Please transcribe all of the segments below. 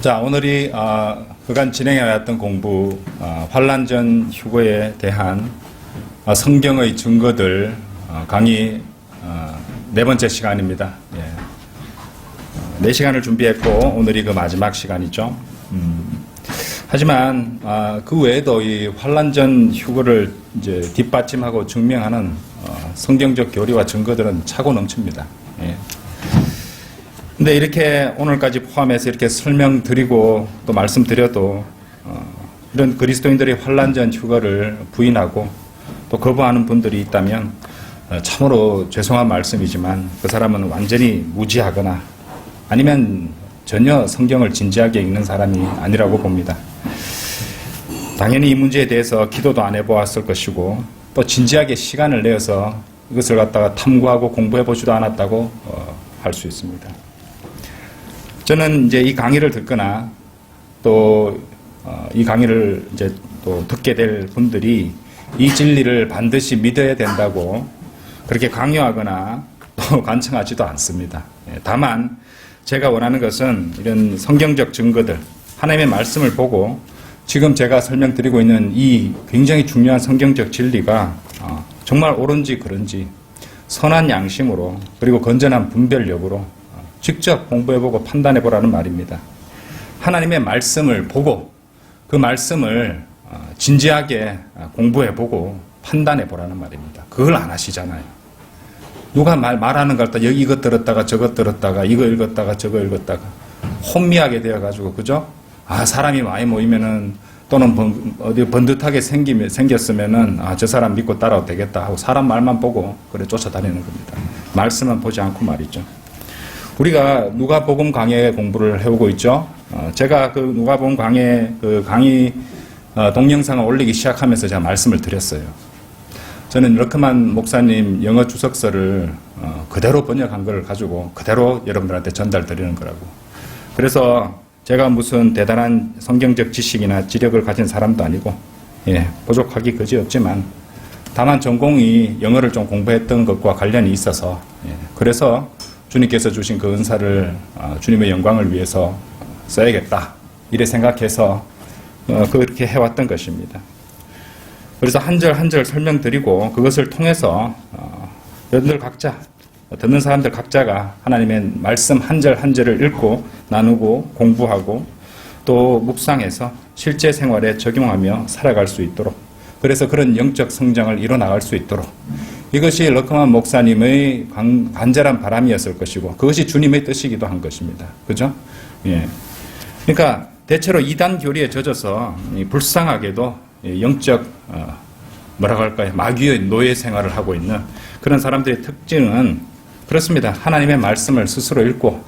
자, 오늘이 그간 진행해왔던 공부, 환란 전 휴거에 대한 성경의 증거들 강의 네 번째 시간입니다. 예. 네 시간을 준비했고 오늘이 그 마지막 시간이죠. 하지만 그 외에도 이 환란 전 휴거를 이제 뒷받침하고 증명하는 성경적 교리와 증거들은 차고 넘칩니다. 예. 근데 이렇게 오늘까지 포함해서 이렇게 설명드리고 또 말씀드려도 이런 그리스도인들이 환란 전 휴거를 부인하고 또 거부하는 분들이 있다면 참으로 죄송한 말씀이지만 그 사람은 완전히 무지하거나 아니면 전혀 성경을 진지하게 읽는 사람이 아니라고 봅니다. 당연히 이 문제에 대해서 기도도 안 해보았을 것이고 또 진지하게 시간을 내어서 이것을 갖다가 탐구하고 공부해보지도 않았다고 할 수 있습니다. 저는 이제 이 강의를 듣거나 또 이 강의를 이제 또 듣게 될 분들이 이 진리를 반드시 믿어야 된다고 그렇게 강요하거나 또 관청하지도 않습니다. 다만 제가 원하는 것은 이런 성경적 증거들, 하나님의 말씀을 보고 지금 제가 설명드리고 있는 이 굉장히 중요한 성경적 진리가 정말 옳은지 그른지 선한 양심으로 그리고 건전한 분별력으로 직접 공부해보고 판단해보라는 말입니다. 하나님의 말씀을 보고 그 말씀을 진지하게 공부해보고 판단해보라는 말입니다. 그걸 안 하시잖아요. 누가 말하는 걸 여기 이것 들었다가 저것 들었다가 이거 읽었다가 저거 읽었다가 혼미하게 되어가지고 그죠? 사람이 많이 모이면은 또는 어디 번듯하게 생겼으면은 저 사람 믿고 따라도 되겠다 하고 사람 말만 보고 그래 쫓아다니는 겁니다. 말씀은 보지 않고 말이죠. 우리가 누가복음 강해 공부를 해오고 있죠. 제가 그 누가복음 강해 그 강의 동영상을 올리기 시작하면서 제가 말씀을 드렸어요. 저는 러크만 목사님 영어 주석서를 그대로 번역한 걸 가지고 그대로 여러분들한테 전달드리는 거라고. 그래서 제가 무슨 대단한 성경적 지식이나 지력을 가진 사람도 아니고 부족하기 그지없지만 다만 전공이 영어를 좀 공부했던 것과 관련이 있어서 그래서 주님께서 주신 그 은사를 주님의 영광을 위해서 써야겠다 이래 생각해서 그렇게 해왔던 것입니다. 그래서 한 절 한 절 설명드리고 그것을 통해서 여러분들 각자 듣는 사람들 각자가 하나님의 말씀 한 절 한 절을 읽고 나누고 공부하고 또 묵상해서 실제 생활에 적용하며 살아갈 수 있도록 그래서 그런 영적 성장을 이뤄나갈 수 있도록 이것이 러크만 목사님의 간절한 바람이었을 것이고 그것이 주님의 뜻이기도 한 것입니다. 그죠? 예. 그러니까 대체로 이단 교리에 젖어서 불쌍하게도 영적 뭐라고 할까요? 마귀의 노예 생활을 하고 있는 그런 사람들의 특징은 그렇습니다. 하나님의 말씀을 스스로 읽고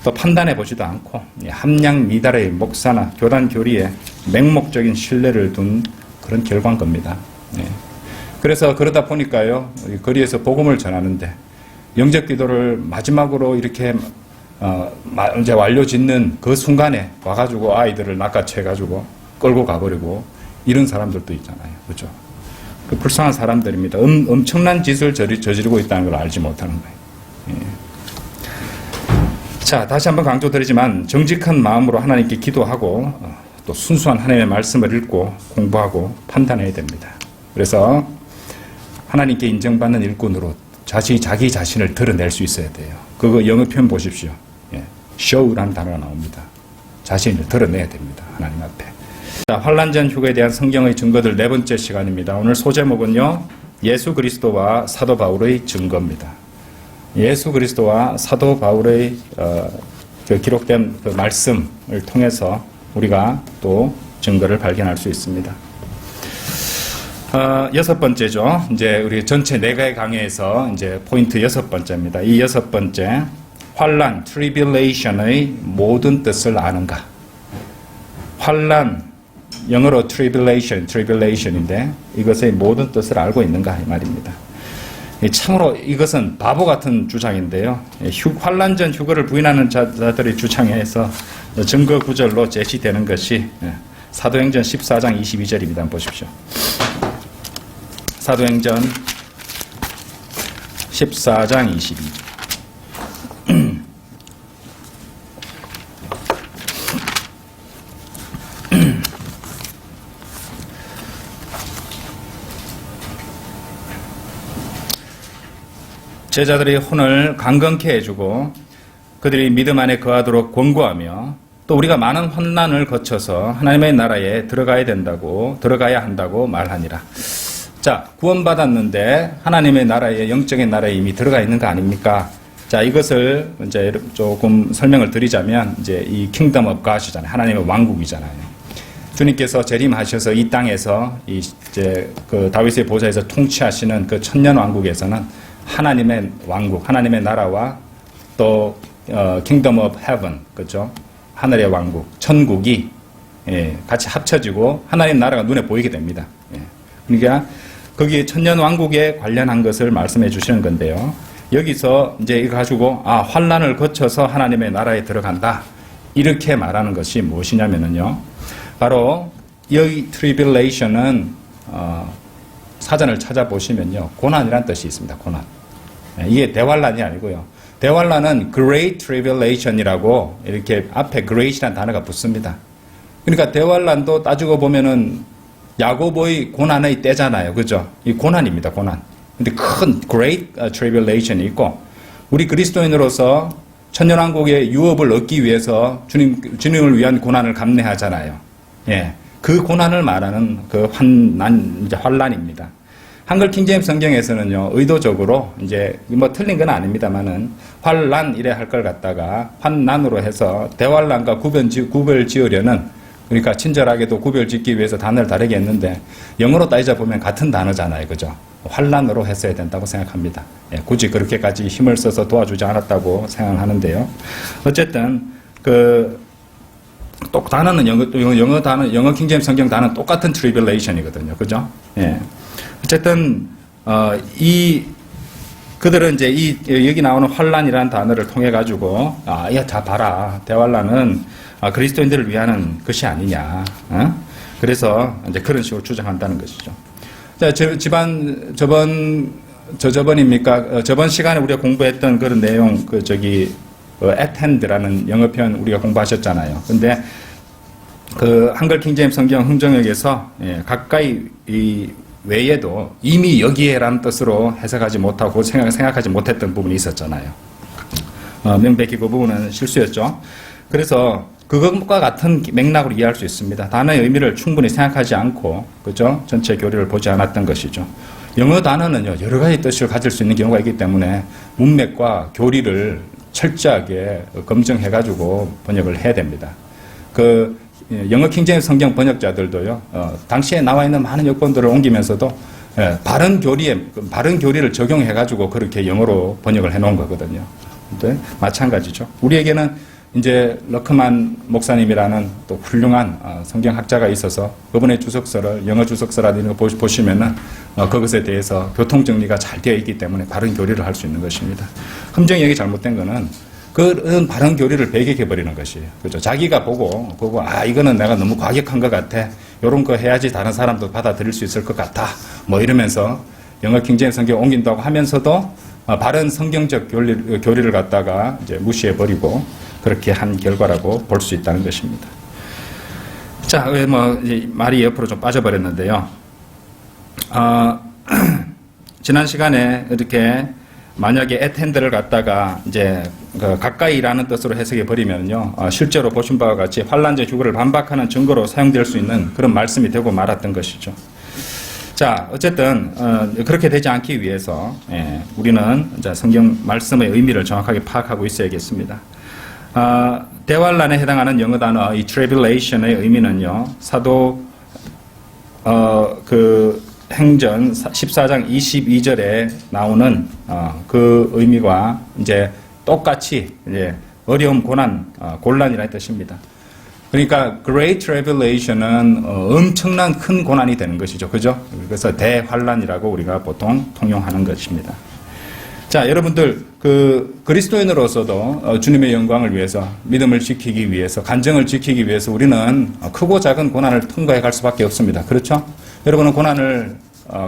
또 판단해 보지도 않고 함량 미달의 목사나 교단 교리에 맹목적인 신뢰를 둔 그런 결과인 겁니다. 예. 그래서 그러다 보니까요, 거리에서 복음을 전하는데 영적 기도를 마지막으로 이렇게 이제 완료 짓는 그 순간에 와가지고 아이들을 낚아채가지고 끌고 가버리고 이런 사람들도 있잖아요. 그렇죠? 그 불쌍한 사람들입니다. 엄청난 짓을 저지르고 있다는 걸 알지 못하는 거예요. 예. 자, 다시 한번 강조드리지만 정직한 마음으로 하나님께 기도하고 또 순수한 하나님의 말씀을 읽고 공부하고 판단해야 됩니다. 그래서 하나님께 인정받는 일꾼으로 자기 자신을 드러낼 수 있어야 돼요. 그거 영어 표현 보십시오. 예. show라는 단어가 나옵니다. 자신을 드러내야 됩니다. 하나님 앞에. 자, 환란 전 휴거에 대한 성경의 증거들 네 번째 시간입니다. 오늘 소제목은요. 예수 그리스도와 사도 바울의 증거입니다. 예수 그리스도와 사도 바울의 그 기록된 그 말씀을 통해서 우리가 또 증거를 발견할 수 있습니다. 여섯 번째죠. 이제 우리 전체 네 개의 강의에서 이제 포인트 여섯 번째입니다. 이 여섯 번째, 환란, tribulation의 모든 뜻을 아는가? 환란, 영어로 tribulation인데 이것의 모든 뜻을 알고 있는가 이 말입니다. 참으로 이것은 바보 같은 주장인데요. 환란 전 휴거를 부인하는 자들의 주장에서 증거 구절로 제시되는 것이 사도행전 14장 22절입니다. 한번 보십시오. 사도행전 14장 22절. 제자들의 혼을 강건케 해주고 그들이 믿음 안에 거하도록 권고하며 또 우리가 많은 환난을 거쳐서 하나님의 나라에 들어가야 한다고 말하니라. 자, 구원받았는데 하나님의 나라에, 영적인 나라에 이미 들어가 있는 거 아닙니까? 자, 이것을 이제 조금 설명을 드리자면 이제 이 킹덤 오브 갓이잖아요. 하나님의 왕국이잖아요. 주님께서 재림하셔서 이 땅에서 이제 그 다윗의 보좌에서 통치하시는 그 천년 왕국에서는 하나님의 왕국, 하나님의 나라와 또 킹덤 오브 헤븐, 그렇죠? 하늘의 왕국, 천국이 같이 합쳐지고 하나님 나라가 눈에 보이게 됩니다. 그러니까 거기에 천년 왕국에 관련한 것을 말씀해 주시는 건데요. 여기서 이제 이거 가지고 환난을 거쳐서 하나님의 나라에 들어간다. 이렇게 말하는 것이 무엇이냐면요. 바로 여기 tribulation은 사전을 찾아보시면요. 고난이란 뜻이 있습니다. 고난. 이게 대환란이 아니고요. 대환란은 Great Tribulation이라고 이렇게 앞에 Great이라는 단어가 붙습니다. 그러니까 대환란도 따지고 보면은 야고보의 고난의 때잖아요. 그죠? 이 고난입니다. 고난. 근데 큰 Great Tribulation이 있고 우리 그리스도인으로서 천년왕국의 유업을 얻기 위해서 주님을 위한 고난을 감내하잖아요. 예. 그 고난을 말하는 그 환난입니다. 한글 킹제임스 성경에서는요, 의도적으로, 이제, 뭐 틀린 건 아닙니다만은, 환란 이래 할 걸 갖다가, 환난으로 해서 대환란과 구별 지으려는, 그러니까 친절하게도 구별 짓기 위해서 단어를 다르게 했는데, 영어로 따지자 보면 같은 단어잖아요. 그죠? 환란으로 했어야 된다고 생각합니다. 예, 굳이 그렇게까지 힘을 써서 도와주지 않았다고 생각하는데요. 어쨌든, 단어는 영어 킹제임스 성경 단어는 똑같은 tribulation이거든요. 그죠? 예. 어쨌든 그들은 이제 여기 나오는 환란이라는 단어를 통해 가지고 자 봐라, 대환란은 그리스도인들을 위한 것이 아니냐. 그래서 이제 그런 식으로 주장한다는 것이죠. 자, 저번 시간에 우리가 공부했던 그런 내용 attend라는 영어 표현 우리가 공부하셨잖아요. 근데 그 한글 킹제임스 성경 흥정역에서 가까이 외에도 이미 여기에라는 뜻으로 해석하지 못하고 생각하지 못했던 부분이 있었잖아요. 명백히 그 부분은 실수였죠. 그래서 그것과 같은 맥락으로 이해할 수 있습니다. 단어의 의미를 충분히 생각하지 않고, 그죠? 전체 교리를 보지 않았던 것이죠. 영어 단어는요, 여러 가지 뜻을 가질 수 있는 경우가 있기 때문에 문맥과 교리를 철저하게 검증해가지고 번역을 해야 됩니다. 영어 킹제임스 성경 번역자들도요, 당시에 나와 있는 많은 여건들을 옮기면서도 바른 교리를 적용해가지고 그렇게 영어로 번역을 해놓은 거거든요. 근데 마찬가지죠. 우리에게는 이제 러크만 목사님이라는 또 훌륭한 성경학자가 있어서 그분의 주석서를 영어 주석서라든지 이런 거 보시면은 그것에 대해서 교통정리가 잘 되어 있기 때문에 바른 교리를 할 수 있는 것입니다. 함정역이 잘못된 거는 그런 바른 교리를 배격해버리는 것이에요. 그죠? 자기가 보고, 이거는 내가 너무 과격한 것 같아. 요런 거 해야지 다른 사람도 받아들일 수 있을 것 같아. 뭐 이러면서 영어 킹제임스 성경 옮긴다고 하면서도 바른 성경적 교리를 갖다가 이제 무시해버리고 그렇게 한 결과라고 볼 수 있다는 것입니다. 자, 말이 옆으로 좀 빠져버렸는데요. 지난 시간에 이렇게 만약에 attend를 갖다가 이제 가까이라는 뜻으로 해석해 버리면요, 실제로 보신 바와 같이 환란제 휴거를 반박하는 증거로 사용될 수 있는 그런 말씀이 되고 말았던 것이죠. 자, 어쨌든 그렇게 되지 않기 위해서 우리는 이제 성경 말씀의 의미를 정확하게 파악하고 있어야겠습니다. 대환란에 해당하는 영어 단어 이 tribulation의 의미는요, 사도 행전 14장 22절에 나오는 그 의미와 이제 똑같이 이제 어려움, 고난, 곤란이라는 뜻입니다. 그러니까 Great Tribulation은 엄청난 큰 고난이 되는 것이죠. 그죠? 그래서 대환란이라고 우리가 보통 통용하는 것입니다. 자, 여러분들 그리스도인으로서도 주님의 영광을 위해서, 믿음을 지키기 위해서, 간정을 지키기 위해서 우리는 크고 작은 고난을 통과해 갈 수밖에 없습니다. 그렇죠? 여러분은 고난을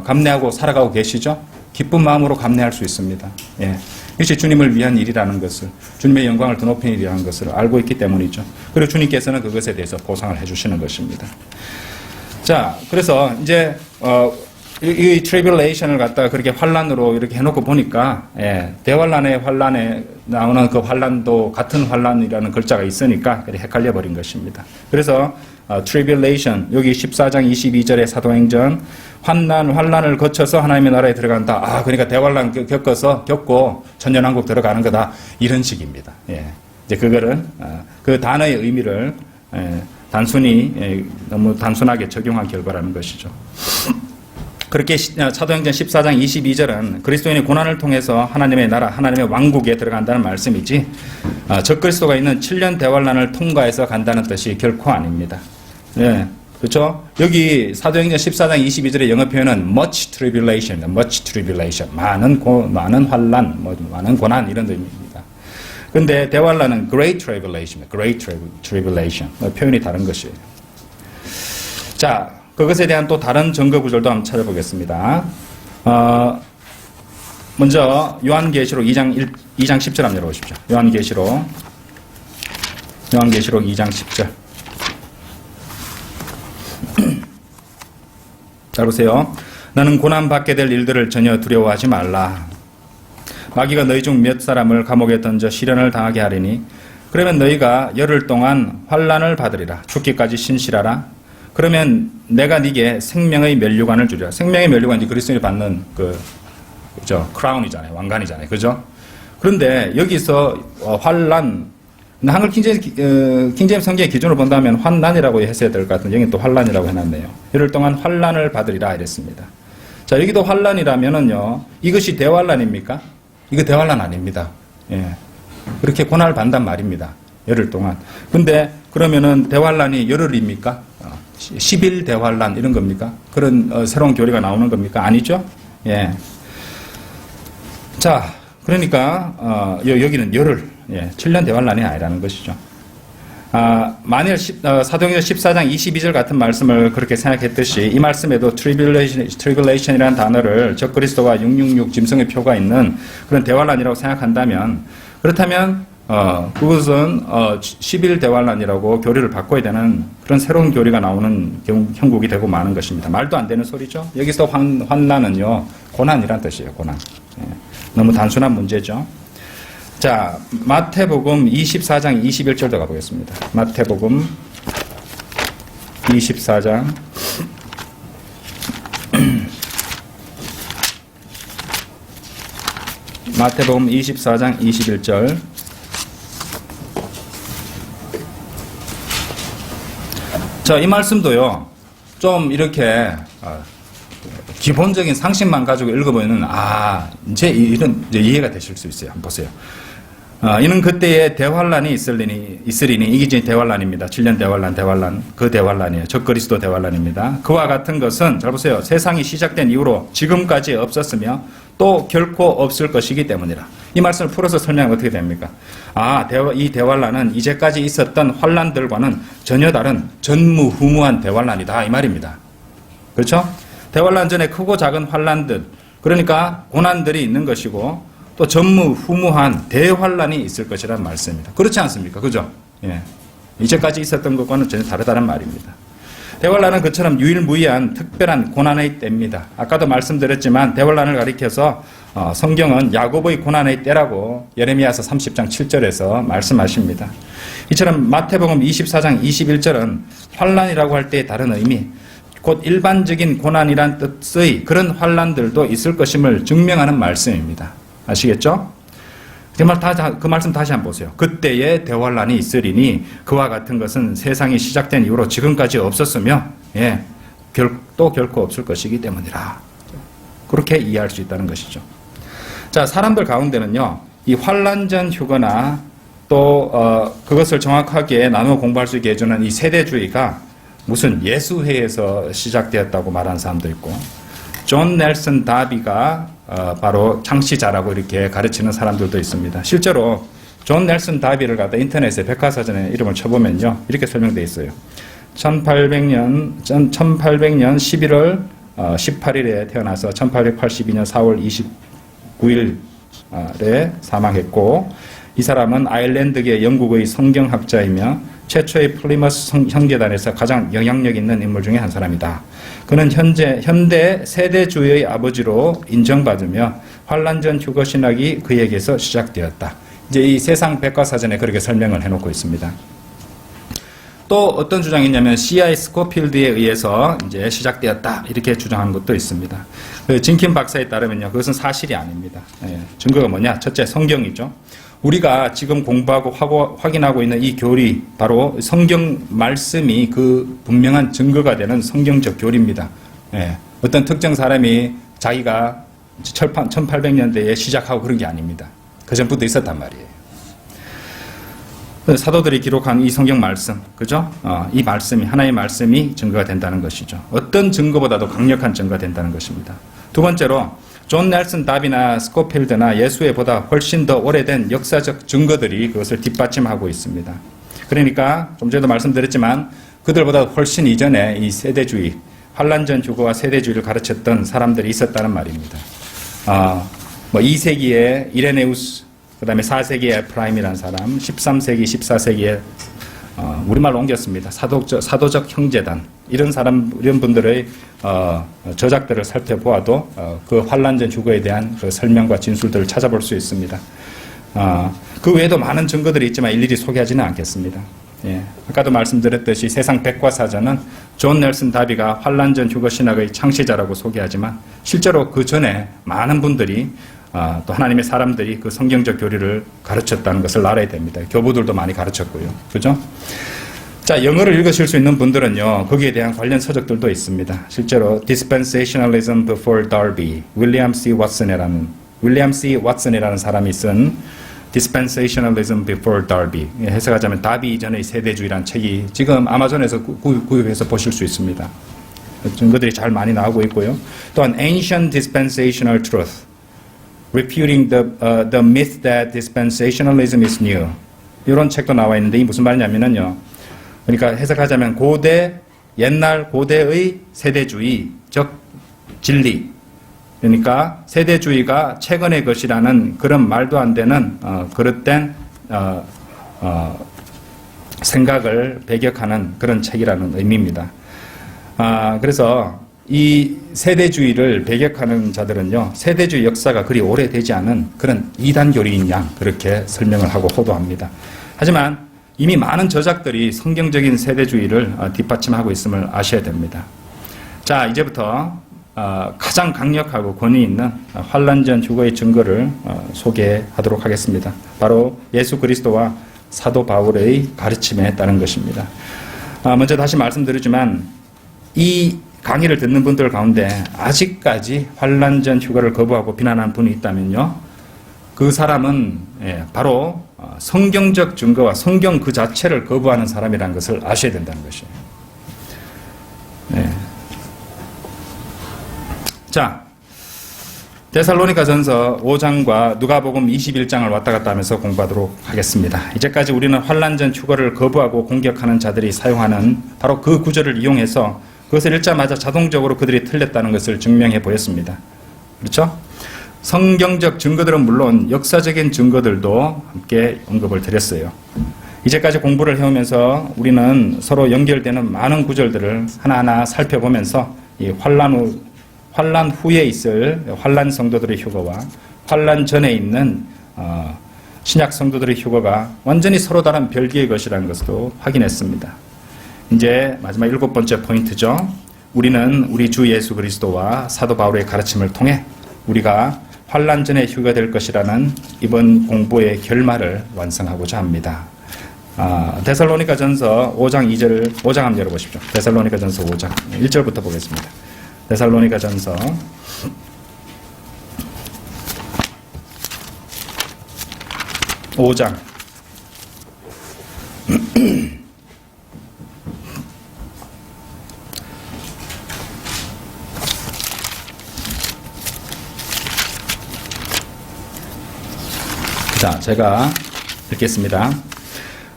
감내하고 살아가고 계시죠? 기쁜 마음으로 감내할 수 있습니다. 예. 이것이 주님을 위한 일이라는 것을, 주님의 영광을 더 높이는 일이라는 것을 알고 있기 때문이죠. 그리고 주님께서는 그것에 대해서 보상을 해주시는 것입니다. 자, 그래서 이제 이 tribulation을 갖다가 그렇게 환란으로 이렇게 해놓고 보니까, 예, 대환란의 환란에 나오는 그 환란도 같은 환란이라는 글자가 있으니까 그래 헷갈려 버린 것입니다. 그래서 tribulation, 여기 14장 22절의 사도행전, 환란을 거쳐서 하나님의 나라에 들어간다. 아, 그러니까 대환란 겪고 천년왕국 들어가는 거다. 이런 식입니다. 예. 이제 그거를, 그 단어의 의미를, 단순히, 너무 단순하게 적용한 결과라는 것이죠. 그렇게 사도행전 14장 22절은 그리스도인의 고난을 통해서 하나님의 나라, 하나님의 왕국에 들어간다는 말씀이지, 적그리스도가 있는 7년 대환란을 통과해서 간다는 뜻이 결코 아닙니다. 예, 그렇죠? 여기 사도행전 14장 22절의 영어 표현은 much tribulation, much tribulation, 많은 환란, 많은 고난 이런 의미입니다. 근데 대환란은 great tribulation, great tribulation, 표현이 다른 것이에요. 자, 그것에 대한 또 다른 증거 구절도 한번 찾아보겠습니다. 먼저 요한계시록 2장 10절 한번 열어보십시오. 요한계시록 2장 10절. 잘 보세요. 너는 고난 받게 될 일들을 전혀 두려워하지 말라. 마귀가 너희 중 몇 사람을 감옥에 던져 시련을 당하게 하리니 그러면 너희가 열흘 동안 환난을 받으리라. 죽기까지 신실하라. 그러면 내가 네게 생명의 면류관을 주리라. 생명의 면류관이 그리스도인이 받는 그죠? 크라운이잖아요. 왕관이잖아요. 그죠? 그런데 여기서 환난, 한글 킹제임스 성경의 기준으로 본다면 환난이라고 했어야 될 것 같은데 여기는 또 환난이라고 해놨네요. 열흘 동안 환난을 받으리라 이랬습니다. 자, 여기도 환난이라면은요, 이것이 대환난입니까? 이거 대환난 아닙니다. 예. 그렇게 고난을 받는단 말입니다. 열흘 동안. 근데 그러면은 대환난이 열흘입니까? 10일 대환란 이런 겁니까? 그런 새로운 교리가 나오는 겁니까? 아니죠? 예. 자, 그러니까 여기는 열흘, 7년 대환란이 아니라는 것이죠. 만일 사도행전 14장 22절 같은 말씀을 그렇게 생각했듯이 이 말씀에도 tribulation이라는 단어를 적그리스도가 666 짐승의 표가 있는 그런 대환란이라고 생각한다면, 그렇다면 그것은 10일 대환란이라고 교리를 바꿔야 되는 그런 새로운 교리가 나오는 형국이 되고 마는 것입니다. 말도 안 되는 소리죠. 여기서 환난은요, 고난이란 뜻이에요. 고난. 예. 너무 단순한 문제죠. 자, 마태복음 24장 21절도 가보겠습니다. 마태복음 24장 마태복음 24장 21절. 자, 이 말씀도요, 좀 이렇게 기본적인 상식만 가지고 읽어보면 이제 이해가 되실 수 있어요. 한번 보세요. 이는 그때에 대환란이 있으리니 이게 이제 대환란입니다. 7년 대환란, 그 대환란이에요. 적그리스도 대환란입니다. 그와 같은 것은 잘 보세요. 세상이 시작된 이후로 지금까지 없었으며 또 결코 없을 것이기 때문이라. 이 말씀을 풀어서 설명하면 어떻게 됩니까? 이 대환란은 이제까지 있었던 환란들과는 전혀 다른 전무후무한 대환란이다 이 말입니다. 그렇죠? 대환란 전에 크고 작은 환란들, 그러니까 고난들이 있는 것이고 또 전무후무한 대환란이 있을 것이라는 말씀입니다. 그렇지 않습니까? 그죠? 예. 이제까지 있었던 것과는 전혀 다르다는 말입니다. 대환란은 그처럼 유일무이한 특별한 고난의 때입니다. 아까도 말씀드렸지만 대환란을 가리켜서 성경은 야곱의 고난의 때라고 예레미야서 30장 7절에서 말씀하십니다. 이처럼 마태복음 24장 21절은 환란이라고 할 때의 다른 의미, 곧 일반적인 고난이란 뜻의 그런 환란들도 있을 것임을 증명하는 말씀입니다. 아시겠죠? 그 말씀 다시 한번 보세요. 그때에 대환란이 있으리니 그와 같은 것은 세상이 시작된 이후로 지금까지 없었으며 또 결코 없을 것이기 때문이라. 그렇게 이해할 수 있다는 것이죠. 자, 사람들 가운데는요, 이 환란전 휴거나 또 그것을 정확하게 나누어 공부할 수 있게 해주는 이 세대주의가 무슨 예수회에서 시작되었다고 말하는 사람도 있고, 존 넬슨 다비가 바로 창시자라고 이렇게 가르치는 사람들도 있습니다. 실제로 존 넬슨 다비를 갖다 인터넷에 백과사전에 이름을 쳐보면요, 이렇게 설명되어 있어요. 1800년 11월 18일에 태어나서 1882년 4월 29일에 사망했고, 이 사람은 아일랜드계 영국의 성경학자이며 최초의 플리머스 형제단에서 가장 영향력 있는 인물 중에 한 사람이다. 그는 현대 세대주의의 아버지로 인정받으며 환란전 휴거 신학이 그에게서 시작되었다. 이제 이 세상 백과사전에 그렇게 설명을 해놓고 있습니다. 또 어떤 주장이 있냐면 C.I. 스코필드에 의해서 이제 시작되었다 이렇게 주장하는 것도 있습니다. 그 진킴 박사에 따르면요, 그것은 사실이 아닙니다. 증거가 뭐냐? 첫째, 성경이죠. 우리가 지금 공부하고 확인하고 있는 이 교리, 바로 성경 말씀이 그 분명한 증거가 되는 성경적 교리입니다. 어떤 특정 사람이 자기가 1800년대에 시작하고 그런 게 아닙니다. 그 전부터 있었단 말이에요. 사도들이 기록한 이 성경 말씀, 그죠? 이 말씀이, 하나의 말씀이 증거가 된다는 것이죠. 어떤 증거보다도 강력한 증거가 된다는 것입니다. 두 번째로, 존 넬슨 다비나 스코필드나 예수회보다 훨씬 더 오래된 역사적 증거들이 그것을 뒷받침하고 있습니다. 그러니까 좀 전에도 말씀드렸지만 그들보다 훨씬 이전에 이 세대주의, 환란전 휴거와 세대주의를 가르쳤던 사람들이 있었다는 말입니다. 2세기에 이레네우스, 그 다음에 4세기에 에프라임이라는 사람, 13세기, 14세기에 우리말로 옮겼습니다. 사도적 형제단. 이런 분들의 저작들을 살펴보아도 그 환란전 휴거에 대한 그 설명과 진술들을 찾아볼 수 있습니다. 그 외에도 많은 증거들이 있지만 일일이 소개하지는 않겠습니다. 아까도 말씀드렸듯이 세상 백과사전은 존 넬슨 다비가 환란전 휴거 신학의 창시자라고 소개하지만 실제로 그 전에 많은 분들이 또 하나님의 사람들이 그 성경적 교리를 가르쳤다는 것을 알아야 됩니다. 교부들도 많이 가르쳤고요. 그죠? 자, 영어를 읽으실 수 있는 분들은요, 거기에 대한 관련 서적들도 있습니다. 실제로 Dispensationalism Before Darby, 윌리엄 C. 왓슨이라는 사람이 쓴 Dispensationalism Before Darby, 해석하자면 다비 이전의 세대주의라는 책이 지금 아마존에서 구입해서 보실 수 있습니다. 증거들이 잘 많이 나오고 있고요. 또한 Ancient Dispensational Truth, Refuting the myth that dispensationalism is new. 이런 책도 나와 있는데 이 무슨 말이냐면요. 그러니까 해석하자면 옛날 고대의 세대주의적 진리. 그러니까 세대주의가 최근의 것이라는 그런 말도 안 되는 그릇된 생각을 배격하는 그런 책이라는 의미입니다. 그래서 이 세대주의를 배격하는 자들은요, 세대주의 역사가 그리 오래되지 않은 그런 이단교리인 양 그렇게 설명을 하고 호도합니다. 하지만 이미 많은 저작들이 성경적인 세대주의를 뒷받침하고 있음을 아셔야 됩니다. 자, 이제부터 가장 강력하고 권위 있는 환란전 휴거의 증거를 소개하도록 하겠습니다. 바로 예수 그리스도와 사도 바울의 가르침에 따른 것입니다. 먼저 다시 말씀드리지만 이 강의를 듣는 분들 가운데 아직까지 환란전 휴거를 거부하고 비난하는 분이 있다면요, 그 사람은 바로 성경적 증거와 성경 그 자체를 거부하는 사람이라는 것을 아셔야 된다는 것이에요. 자, 데살로니가전서 5장과 누가복음 21장을 왔다 갔다 하면서 공부하도록 하겠습니다. 이제까지 우리는 환란전 휴거를 거부하고 공격하는 자들이 사용하는 바로 그 구절을 이용해서 그것을 읽자마자 자동적으로 그들이 틀렸다는 것을 증명해 보였습니다. 그렇죠? 성경적 증거들은 물론 역사적인 증거들도 함께 언급을 드렸어요. 이제까지 공부를 해오면서 우리는 서로 연결되는 많은 구절들을 하나하나 살펴보면서 이 환란 후에 있을 환란 성도들의 휴거와 환란 전에 있는 신약 성도들의 휴거가 완전히 서로 다른 별개의 것이라는 것도 확인했습니다. 이제 마지막 7번째 포인트죠. 우리는 우리 주 예수 그리스도와 사도 바울의 가르침을 통해 우리가 환란 전에 휴거될 것이라는 이번 공부의 결말을 완성하고자 합니다. 데살로니가전서 5장 한번 열어보십시오. 데살로니가전서 5장 1절부터 보겠습니다. 데살로니가전서 5장 자, 제가 읽겠습니다.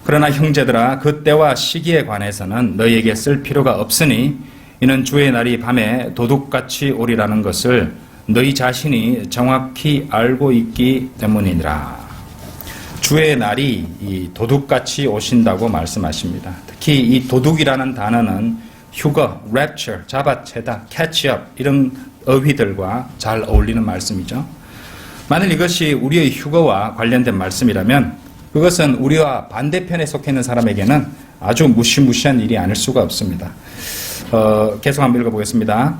그러나 형제들아, 그 때와 시기에 관해서는 너희에게 쓸 필요가 없으니 이는 주의 날이 밤에 도둑같이 오리라는 것을 너희 자신이 정확히 알고 있기 때문이니라. 주의 날이 이 도둑같이 오신다고 말씀하십니다. 특히 이 도둑이라는 단어는 휴거, rapture, 잡아채다, catch up 이런 어휘들과 잘 어울리는 말씀이죠. 만일 이것이 우리의 휴거와 관련된 말씀이라면 그것은 우리와 반대편에 속해 있는 사람에게는 아주 무시무시한 일이 아닐 수가 없습니다. 계속 한번 읽어보겠습니다.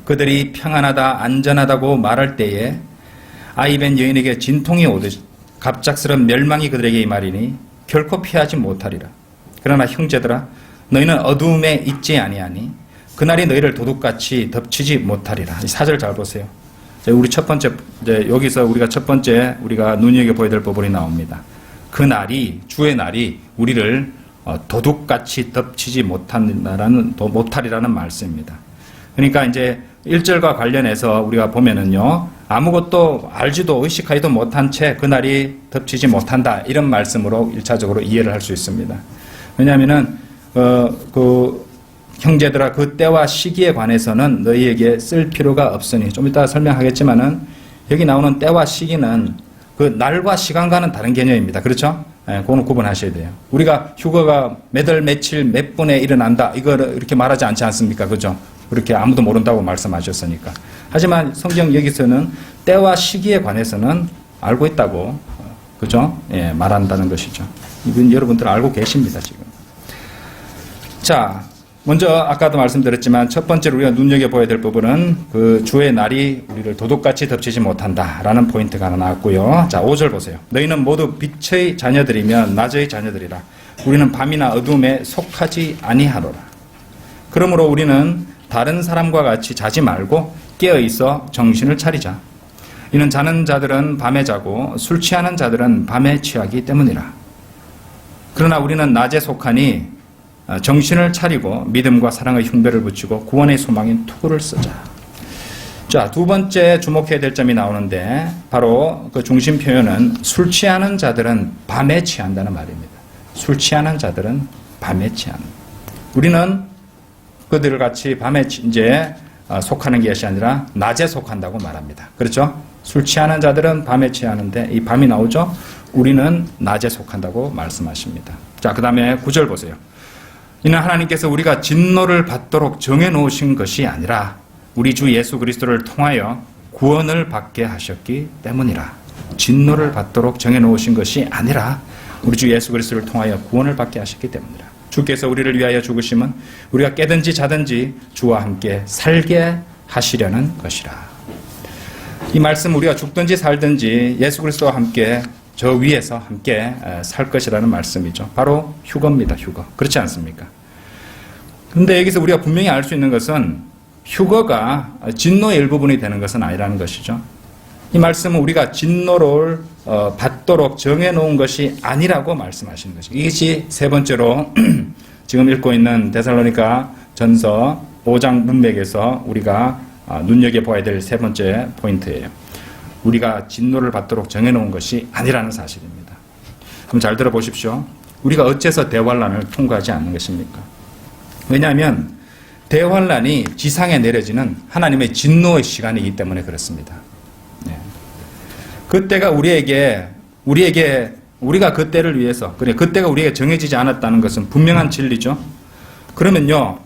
그들이 평안하다, 안전하다고 말할 때에 아이벤 여인에게 진통이 오듯 갑작스런 멸망이 그들에게 임하리니 결코 피하지 못하리라. 그러나 형제들아, 너희는 어두움에 있지 아니하니 그날이 너희를 도둑같이 덮치지 못하리라. 이 4절 잘 보세요. 우리 첫 번째, 여기서 우리가 첫 번째 우리가 눈여겨보아야 될 부분이 나옵니다. 그 날이, 주의 날이 우리를 도둑같이 덮치지 못하리라는 말씀입니다. 그러니까 이제 1절과 관련해서 우리가 보면은요, 아무것도 알지도 의식하지도 못한 채 그날이 덮치지 못한다. 이런 말씀으로 1차적으로 이해를 할 수 있습니다. 왜냐하면은, 형제들아, 그 때와 시기에 관해서는 너희에게 쓸 필요가 없으니, 좀 이따 설명하겠지만은, 여기 나오는 때와 시기는 그 날과 시간과는 다른 개념입니다. 그렇죠? 예, 그거는 구분하셔야 돼요. 우리가 휴거가 몇 월, 며칠, 몇 분에 일어난다. 이걸 이렇게 말하지 않지 않습니까? 그죠? 그렇게 아무도 모른다고 말씀하셨으니까. 하지만 성경 여기서는 때와 시기에 관해서는 알고 있다고, 그죠? 예, 말한다는 것이죠. 이건 여러분들 알고 계십니다, 지금. 자, 먼저 아까도 말씀드렸지만 첫 번째로 우리가 눈여겨봐야 될 부분은 그 주의 날이 우리를 도둑같이 덮치지 못한다라는 포인트가 하나 나왔고요. 자, 5절 보세요. 너희는 모두 빛의 자녀들이면 낮의 자녀들이라. 우리는 밤이나 어둠에 속하지 아니하노라. 그러므로 우리는 다른 사람과 같이 자지 말고 깨어있어 정신을 차리자. 이는 자는 자들은 밤에 자고 술 취하는 자들은 밤에 취하기 때문이라. 그러나 우리는 낮에 속하니 정신을 차리고 믿음과 사랑의 흉배를 붙이고 구원의 소망인 투구를 쓰자. 자, 두 번째 주목해야 될 점이 나오는데 바로 그 중심 표현은 술 취하는 자들은 밤에 취한다는 말입니다. 술 취하는 자들은 밤에 취한다. 우리는 그들 같이 밤에 이제 속하는 것이 아니라 낮에 속한다고 말합니다. 그렇죠? 술 취하는 자들은 밤에 취하는데 이 밤이 나오죠? 우리는 낮에 속한다고 말씀하십니다. 자, 그 다음에 9절 보세요. 이는 하나님께서 우리가 진노를 받도록 정해놓으신 것이 아니라 우리 주 예수 그리스도를 통하여 구원을 받게 하셨기 때문이라. 진노를 받도록 정해놓으신 것이 아니라 우리 주 예수 그리스도를 통하여 구원을 받게 하셨기 때문이라. 주께서 우리를 위하여 죽으심은 우리가 깨든지 자든지 주와 함께 살게 하시려는 것이라. 이 말씀 우리가 죽든지 살든지 예수 그리스도와 함께 저 위에서 함께 살 것이라는 말씀이죠. 바로 휴거입니다. 휴거. 그렇지 않습니까? 그런데 여기서 우리가 분명히 알 수 있는 것은 휴거가 진노의 일부분이 되는 것은 아니라는 것이죠. 이 말씀은 우리가 진노를 받도록 정해놓은 것이 아니라고 말씀하시는 것이죠. 이것이 세 번째로 지금 읽고 있는 데살로니가 전서 5장 문맥에서 우리가 눈여겨봐야 될 세 번째 포인트예요. 우리가 진노를 받도록 정해놓은 것이 아니라는 사실입니다. 그럼 잘 들어보십시오. 우리가 어째서 대환란을 통과하지 않는 것입니까? 왜냐하면 대환란이 지상에 내려지는 하나님의 진노의 시간이기 때문에 그렇습니다. 네. 그때가 우리가 그때를 위해서, 그래, 그때가 우리에게 정해지지 않았다는 것은 분명한 진리죠. 그러면요,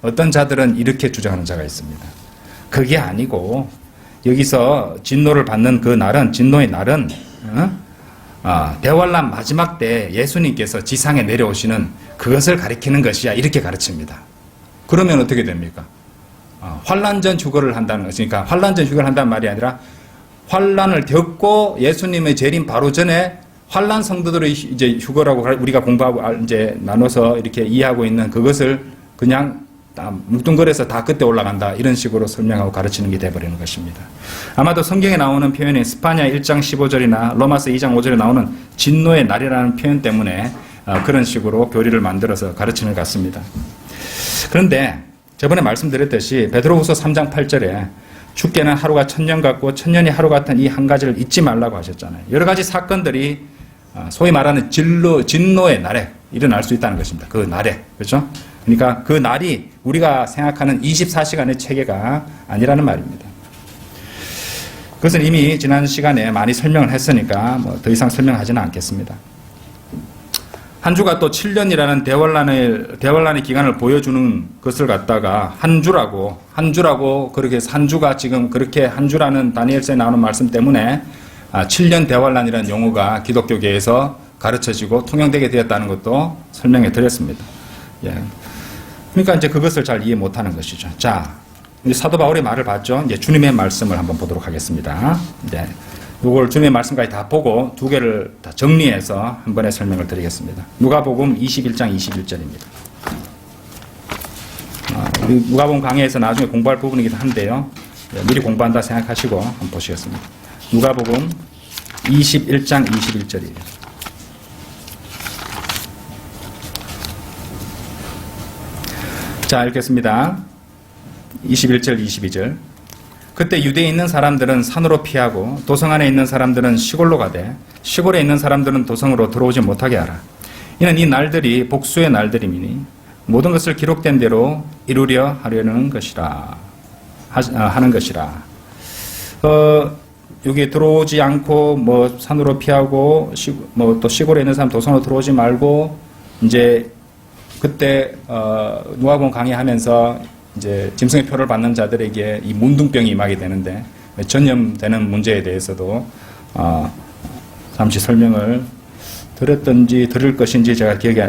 어떤 자들은 이렇게 주장하는 자가 있습니다. 그게 아니고, 여기서 진노를 받는 그 날은, 진노의 날은, 대환란 마지막 때 예수님께서 지상에 내려오시는 그것을 가리키는 것이야. 이렇게 가르칩니다. 그러면 어떻게 됩니까? 환란 전 휴거를 한다는 것이니까, 환란 전 휴거를 한다는 말이 아니라, 환란을 겪고 예수님의 재림 바로 전에 환란 성도들의 이제 휴거라고 우리가 공부하고 이제 나눠서 이렇게 이해하고 있는 그것을 그냥 뭉뚱그려서 다 그때 올라간다 이런 식으로 설명하고 가르치는 게 돼버리는 것입니다. 아마도 성경에 나오는 표현이 스파냐 1장 15절이나 로마서 2장 5절에 나오는 진노의 날이라는 표현 때문에 그런 식으로 교리를 만들어서 가르치는 것 같습니다. 그런데 저번에 말씀드렸듯이 베드로후서 3장 8절에 주께는 하루가 1000년 같고 1000년이 하루 같은 이 한 가지를 잊지 말라고 하셨잖아요. 여러 가지 사건들이 소위 말하는 진노의 날에 일어날 수 있다는 것입니다. 그 날에. 그렇죠? 그러니까 그 날이 우리가 생각하는 24시간의 체계가 아니라는 말입니다. 그것은 이미 지난 시간에 많이 설명을 했으니까 뭐 더 이상 설명하지는 않겠습니다. 한 주가 또 7년이라는 대환란의 기간을 보여주는 것을 갖다가 한 주라고 그렇게 해서 한 주가 지금 그렇게 한 주라는 다니엘서에 나오는 말씀 때문에 7년 대환란이라는 용어가 기독교계에서 가르쳐지고 통용되게 되었다는 것도 설명해 드렸습니다. 예. 그러니까 이제 그것을 잘 이해 못하는 것이죠. 자, 이제 사도 바울의 말을 봤죠. 이제 주님의 말씀을 한번 보도록 하겠습니다. 네. 이걸 주님의 말씀까지 다 보고 두 개를 다 정리해서 한 번에 설명을 드리겠습니다. 누가복음 21장 21절입니다. 누가복음 강의에서 나중에 공부할 부분이기도 한데요. 네, 미리 공부한다 생각하시고 한번 보시겠습니다. 누가복음 21장 21절이에요. 자, 읽겠습니다. 21절, 22절. 그때 유대에 있는 사람들은 산으로 피하고 도성 안에 있는 사람들은 시골로 가되 시골에 있는 사람들은 도성으로 들어오지 못하게 하라. 이는 이 날들이 복수의 날들이니 모든 것을 기록된 대로 이루려 하려는 것이라 하는 것이라. 여기 들어오지 않고 뭐 산으로 피하고 뭐 또 시골에 있는 사람 도성으로 들어오지 말고 이제 그때 누가복음 강의하면서 이제 짐승의 표를 받는 자들에게 이 문둥병이 임하게 되는데 전염되는 문제에 대해서도 잠시 설명을 드렸던지 들을 것인지 제가 기억이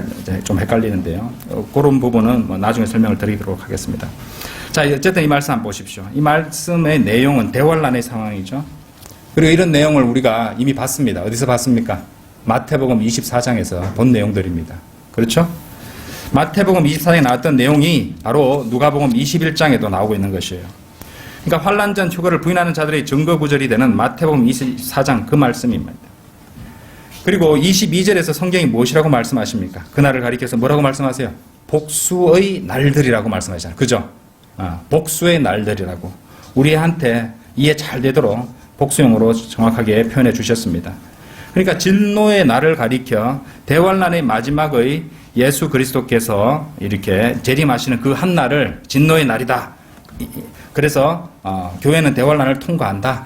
좀 헷갈리는데요. 그런 부분은 뭐 나중에 설명을 드리도록 하겠습니다. 자, 어쨌든 이 말씀 한번 보십시오. 이 말씀의 내용은 대환란의 상황이죠. 그리고 이런 내용을 우리가 이미 봤습니다. 어디서 봤습니까? 마태복음 24장에서 본 내용들입니다. 그렇죠? 마태복음 24장에 나왔던 내용이 바로 누가복음 21장에도 나오고 있는 것이에요. 그러니까 환란 전 휴거를 부인하는 자들의 증거 구절이 되는 마태복음 24장 그 말씀입니다. 그리고 22절에서 성경이 무엇이라고 말씀하십니까? 그날을 가리켜서 뭐라고 말씀하세요? 복수의 날들이라고 말씀하시잖아요. 그죠? 복수의 날들이라고. 우리한테 이해 잘 되도록 복수용어로 정확하게 표현해 주셨습니다. 그러니까 진노의 날을 가리켜 대환란의 마지막의 예수 그리스도께서 이렇게 재림하시는 그 한 날을 진노의 날이다. 그래서 교회는 대환란을 통과한다.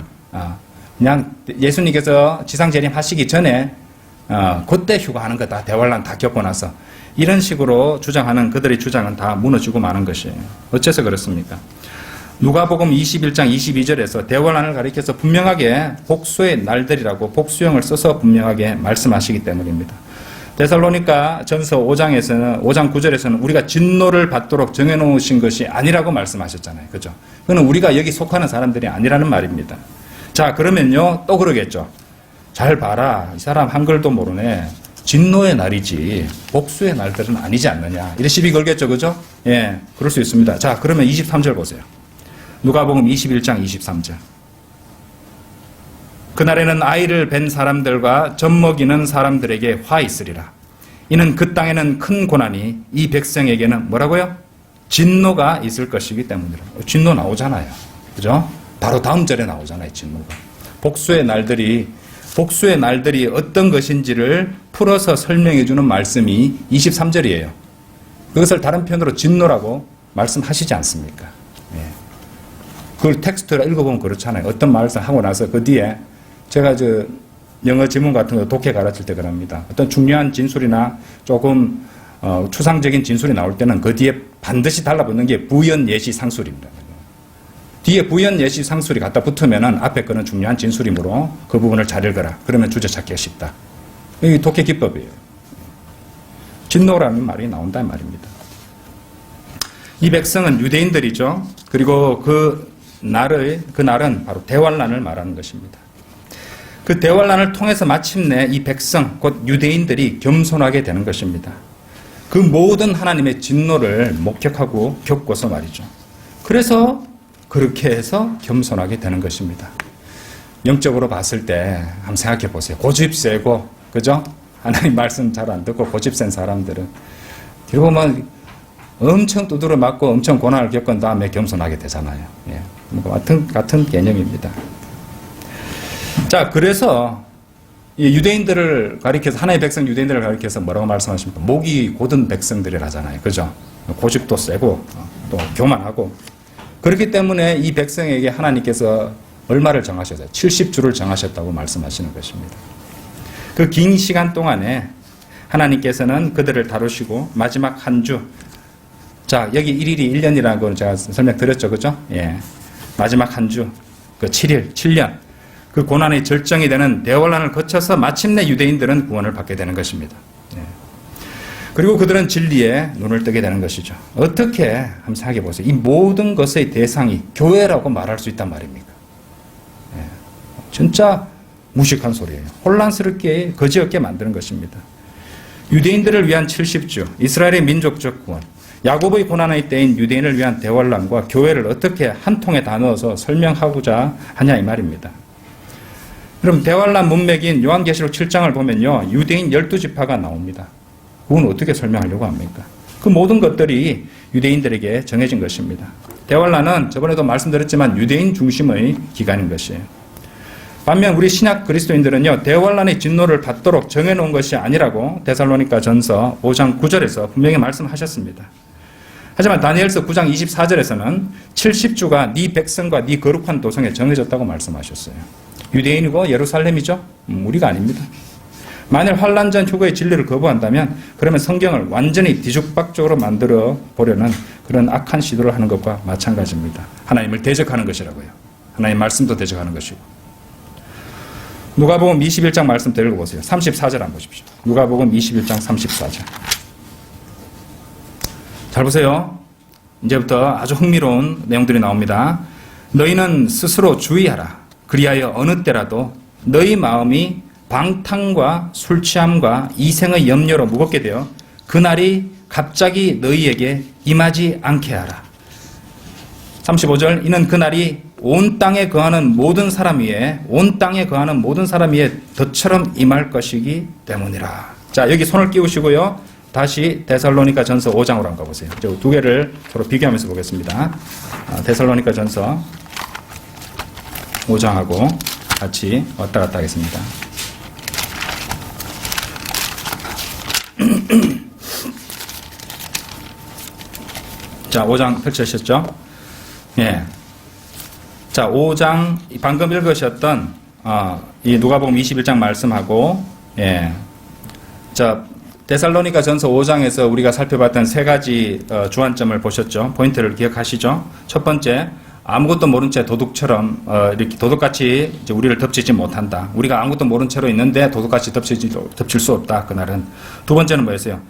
그냥 예수님께서 지상 재림하시기 전에 그때 휴가하는 거다. 대환란 다 겪고 나서. 이런 식으로 주장하는 그들의 주장은 다 무너지고 마는 것이에요. 어째서 그렇습니까? 누가복음 21장 22절에서 대환란을 가리켜서 분명하게 복수의 날들이라고 복수형을 써서 분명하게 말씀하시기 때문입니다. 데살로니가 전서 5장 9절에서는 우리가 진노를 받도록 정해놓으신 것이 아니라고 말씀하셨잖아요. 그죠? 그건 우리가 여기 속하는 사람들이 아니라는 말입니다. 자, 그러면요, 또 그러겠죠. 잘 봐라. 이 사람 한글도 모르네. 진노의 날이지, 복수의 날들은 아니지 않느냐. 이래 시비 걸겠죠. 그죠? 예, 그럴 수 있습니다. 자, 그러면 23절 보세요. 누가복음 21장 23절. 그날에는 아이를 뵌 사람들과 젖 먹이는 사람들에게 화 있으리라. 이는 그 땅에는 큰 고난이 이 백성에게는 뭐라고요? 진노가 있을 것이기 때문이라. 진노 나오잖아요. 그죠? 바로 다음 절에 나오잖아요. 진노가. 복수의 날들이 어떤 것인지를 풀어서 설명해 주는 말씀이 23절이에요. 그것을 다른 표현으로 진노라고 말씀하시지 않습니까? 예. 그걸 텍스트를 읽어보면 그렇잖아요. 어떤 말을 하고 나서 그 뒤에 제가 영어 지문 같은 거 독해 가르칠 때 그럽니다. 어떤 중요한 진술이나 조금 추상적인 진술이 나올 때는 그 뒤에 반드시 달라붙는 게 부연 예시 상술입니다. 뒤에 부연 예시 상술이 갖다 붙으면은 앞에 거는 중요한 진술이므로 그 부분을 잘 읽어라. 그러면 주제 찾기가 쉽다. 이게 독해 기법이에요. 진노라는 말이 나온다는 말입니다. 이 백성은 유대인들이죠. 그리고 그 날은 바로 대환란을 말하는 것입니다. 그 대환란을 통해서 마침내 이 백성, 곧 유대인들이 겸손하게 되는 것입니다. 그 모든 하나님의 진노를 목격하고 겪고서 말이죠. 그래서 그렇게 해서 겸손하게 되는 것입니다. 영적으로 봤을 때 한번 생각해 보세요. 고집 세고, 그죠? 하나님 말씀 잘 안 듣고 고집 센 사람들은 결국은 엄청 두드려 맞고 엄청 고난을 겪은 다음에 겸손하게 되잖아요. 예. 같은 개념입니다. 자, 그래서 이 유대인들을 가리켜서, 하나의 백성 유대인들을 가리켜서 뭐라고 말씀하십니까? 목이 곧은 백성들이라잖아요. 그죠? 고집도 세고, 또 교만하고. 그렇기 때문에 이 백성에게 하나님께서 얼마를 정하셨어요? 70주를 정하셨다고 말씀하시는 것입니다. 그 긴 시간 동안에 하나님께서는 그들을 다루시고 마지막 한 주, 자, 여기 1일이 1년이라고 제가 설명드렸죠. 그죠? 예. 마지막 한 주, 그 7일, 7년, 그 고난의 절정이 되는 대환란을 거쳐서 마침내 유대인들은 구원을 받게 되는 것입니다. 예. 그리고 그들은 진리에 눈을 뜨게 되는 것이죠. 어떻게 한번 생각해 보세요. 이 모든 것의 대상이 교회라고 말할 수 있단 말입니까? 예. 진짜 무식한 소리예요. 혼란스럽게 거지없게 만드는 것입니다. 유대인들을 위한 70주, 이스라엘의 민족적 구원, 야곱의 고난의 때인 유대인을 위한 대환란과 교회를 어떻게 한 통에 다 넣어서 설명하고자 하냐 이 말입니다. 그럼 대환란 문맥인 요한계시록 7장을 보면요, 유대인 12지파가 나옵니다. 그건 어떻게 설명하려고 합니까? 그 모든 것들이 유대인들에게 정해진 것입니다. 대환란은 저번에도 말씀드렸지만 유대인 중심의 기간인 것이에요. 반면 우리 신약 그리스도인들은요, 대환란의 진노를 받도록 정해놓은 것이 아니라고 데살로니가 전서 5장 9절에서 분명히 말씀하셨습니다. 하지만 다니엘서 9장 24절에서는 70주가 네 백성과 네 거룩한 도성에 정해졌다고 말씀하셨어요. 유대인이고 예루살렘이죠? 우리가 아닙니다. 만일 환란 전 휴거의 진리를 거부한다면 그러면 성경을 완전히 뒤죽박죽으로 만들어 보려는 그런 악한 시도를 하는 것과 마찬가지입니다. 하나님을 대적하는 것이라고요. 하나님 말씀도 대적하는 것이고. 누가복음 21장 말씀 읽어보세요. 34절 한번 보십시오. 누가복음 21장 34절. 잘 보세요. 이제부터 아주 흥미로운 내용들이 나옵니다. 너희는 스스로 주의하라. 그리하여 어느 때라도 너희 마음이 방탕과 술 취함과 이생의 염려로 무겁게 되어 그날이 갑자기 너희에게 임하지 않게 하라. 35절. 이는 그날이 온 땅에 거하는 모든 사람 위에 덫처럼 임할 것이기 때문이라. 자, 여기 손을 끼우시고요. 다시 데살로니가 전서 5장으로 한번 가보세요. 두 개를 서로 비교하면서 보겠습니다. 데살로니가 전서 5장하고 같이 왔다 갔다 하겠습니다. 자, 5장 펼치셨죠? 예. 자, 5장, 방금 읽으셨던, 이 누가복음 21장 말씀하고, 예. 자, 데살로니가 전서 5장에서 우리가 살펴봤던 세 가지 주안점을 보셨죠? 포인트를 기억하시죠? 첫 번째, 아무것도 모른 채 도둑처럼 이렇게 도둑같이 이제 우리를 덮치지 못한다. 우리가 아무것도 모른 채로 있는데 도둑같이 덮칠 수 없다. 그날은. 두 번째는 뭐였어요?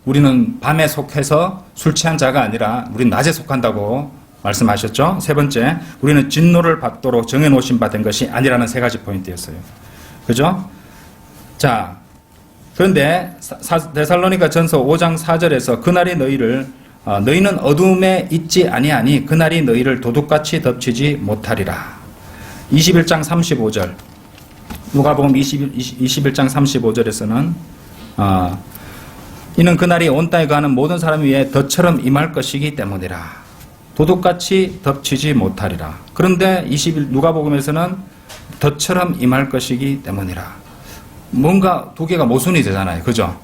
우리는 밤에 속해서 술 취한 자가 아니라 우리는 낮에 속한다고 말씀하셨죠? 세 번째, 우리는 진노를 받도록 정해놓으신 바 된 것이 아니라는 세 가지 포인트였어요. 그죠? 자, 그런데 데살로니가 전서 5장 4절에서 그날이 너희는 어둠에 있지 아니하니 그날이 너희를 도둑같이 덮치지 못하리라. 21장 35절 누가복음 21장 35절에서는 이는 그날이 온 땅에 거하는 모든 사람 위에 덫처럼 임할 것이기 때문이라. 도둑같이 덮치지 못하리라. 그런데 누가복음에서는 덫처럼 임할 것이기 때문이라. 뭔가 두 개가 모순이 되잖아요. 그죠?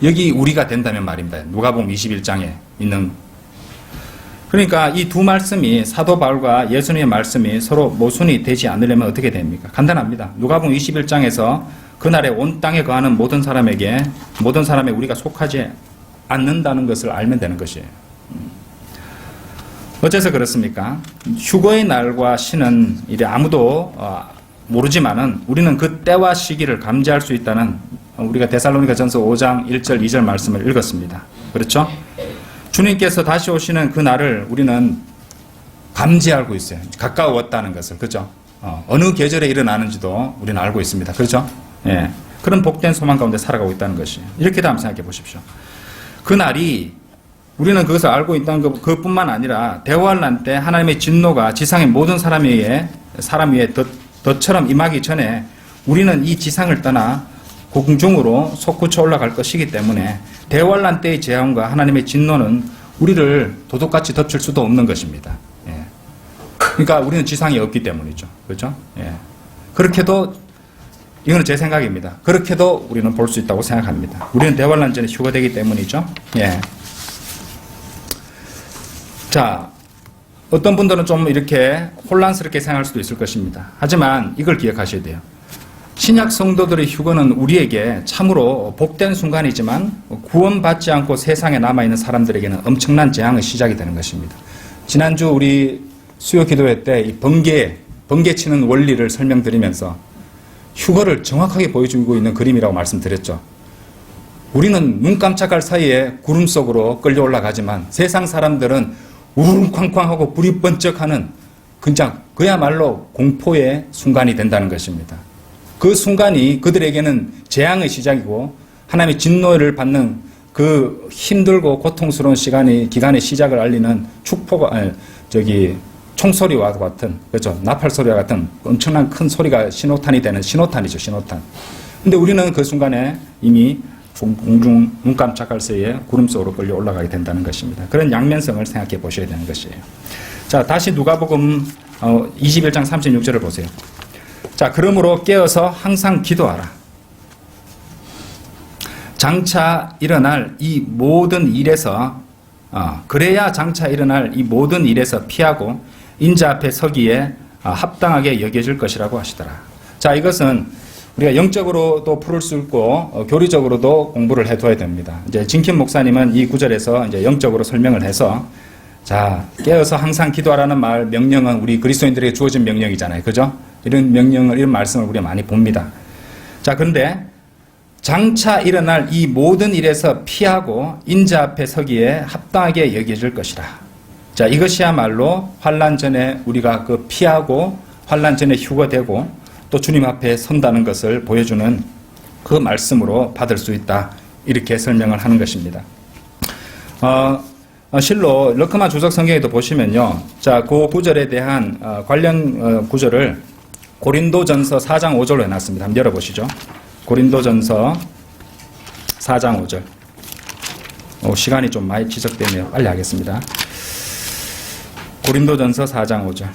여기 우리가 된다면 말입니다. 누가복음 21장에 있는. 그러니까 이 두 말씀이 사도 바울과 예수님의 말씀이 서로 모순이 되지 않으려면 어떻게 됩니까? 간단합니다. 누가복음 21장에서 그날에 온 땅에 거하는 모든 사람에 우리가 속하지 않는다는 것을 알면 되는 것이에요. 어째서 그렇습니까? 휴거의 날과 시는 이래 아무도 모르지만은 우리는 그 때와 시기를 감지할 수 있다는 우리가 데살로니가 전서 5장 1절 2절 말씀을 읽었습니다. 그렇죠? 주님께서 다시 오시는 그 날을 우리는 감지하고 있어요. 가까웠다는 것을. 그렇죠? 어느 계절에 일어나는지도 우리는 알고 있습니다. 그렇죠? 예. 그런 복된 소망 가운데 살아가고 있다는 것이에요. 이렇게도 한번 생각해 보십시오. 그 날이 우리는 그것을 알고 있다는 그것뿐만 아니라 대환란 때 하나님의 진노가 지상의 모든 사람 위에 덫처럼 임하기 전에 우리는 이 지상을 떠나 공중으로 솟구쳐 올라갈 것이기 때문에 대환란 때의 재앙과 하나님의 진노는 우리를 도둑같이 덮칠 수도 없는 것입니다. 예. 그러니까 우리는 지상이 없기 때문이죠. 그렇죠? 예. 그렇게도 이거는 제 생각입니다. 그렇게도 우리는 볼 수 있다고 생각합니다. 우리는 대환란 전에 휴거되기 때문이죠. 예. 자, 어떤 분들은 좀 이렇게 혼란스럽게 생각할 수도 있을 것입니다. 하지만 이걸 기억하셔야 돼요. 신약 성도들의 휴거는 우리에게 참으로 복된 순간이지만 구원받지 않고 세상에 남아있는 사람들에게는 엄청난 재앙의 시작이 되는 것입니다. 지난주 우리 수요 기도회 때 이 번개 치는 원리를 설명드리면서 휴거를 정확하게 보여주고 있는 그림이라고 말씀드렸죠. 우리는 눈 깜짝할 사이에 구름 속으로 끌려 올라가지만 세상 사람들은 우르릉쾅쾅하고 불이 번쩍하는 그야말로 공포의 순간이 된다는 것입니다. 그 순간이 그들에게는 재앙의 시작이고 하나님의 진노를 받는 그 힘들고 고통스러운 기간의 시작을 알리는 총소리와 같은, 그렇죠. 나팔 소리와 같은 엄청난 큰 소리가 신호탄이 되는 신호탄이죠, 신호탄. 근데 우리는 그 순간에 이미 공중 눈 깜짝할 새에 구름 속으로 끌려 올라가게 된다는 것입니다. 그런 양면성을 생각해 보셔야 되는 것이에요. 자, 다시 누가복음 21장 36절을 보세요. 자, 그러므로 깨어서 항상 기도하라. 장차 일어날 이 모든 일에서 그래야 장차 일어날 이 모든 일에서 피하고 인자 앞에 서기에 합당하게 여겨질 것이라고 하시더라. 자, 이것은 우리가 영적으로도 풀을 수 있고 교리적으로도 공부를 해둬야 됩니다. 이제 진킴 목사님은 이 구절에서 이제 영적으로 설명을 해서 자, 깨어서 항상 기도하라는 명령은 우리 그리스도인들에게 주어진 명령이잖아요. 그죠? 이런 말씀을 우리가 많이 봅니다. 자, 그런데 장차 일어날 이 모든 일에서 피하고 인자 앞에 서기에 합당하게 여겨질 것이라. 자, 이것이야말로 환난 전에 우리가 그 피하고 환난 전에 휴거되고 또 주님 앞에 선다는 것을 보여주는 그 말씀으로 받을 수 있다. 이렇게 설명을 하는 것입니다. 실로 르크만 주석 성경에도 보시면요. 자, 그 구절에 대한 관련 구절을 고린도전서 4장 5절로 해놨습니다. 한번 열어보시죠. 고린도전서 4장 5절. 시간이 좀 많이 지적되네요. 빨리 하겠습니다. 고린도전서 4장 5절.